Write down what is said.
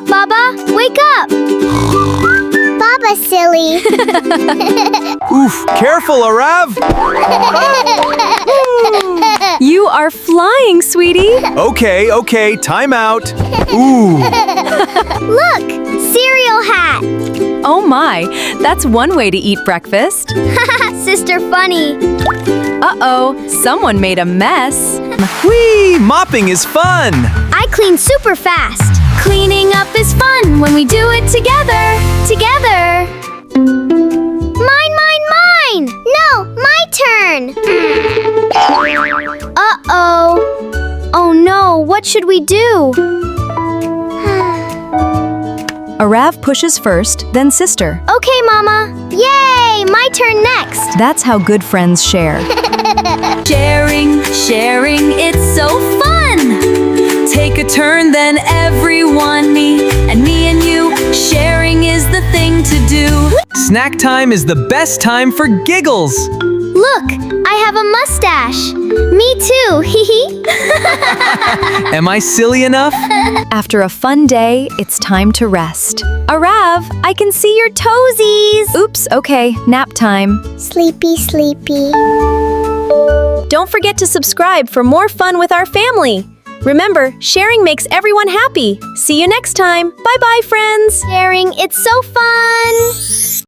up, Baba! Wake up! Baba, silly! Oof, careful, Arrav! You are flying, sweetie. Okay, time out. Ooh, Look! Cereal hat! Oh my, that's one way to eat breakfast. Sister funny! Uh-oh, someone made a mess. whee! Mopping is fun! I clean super fast! Cleaning up is fun when we do it together! Together! Mine! No, my turn! Uh-oh! Oh no, what should we do? Arrav pushes first, then sister. Okay, Mama! Yay! My turn next! That's how good friends share. Sharing, it's so fun. Take a turn, then everyone, me and you. Sharing is the thing to do. Snack time is the best time for giggles! Look! I have a mustache! Me too! Hee hee! Am I silly enough? After a fun day, it's time to rest. Arrav, I can see your toesies. Oops, okay, nap time. Sleepy, sleepy. Don't forget to subscribe for more fun with our family. Remember, sharing makes everyone happy. See you next time. Bye-bye, friends. Sharing, it's so fun!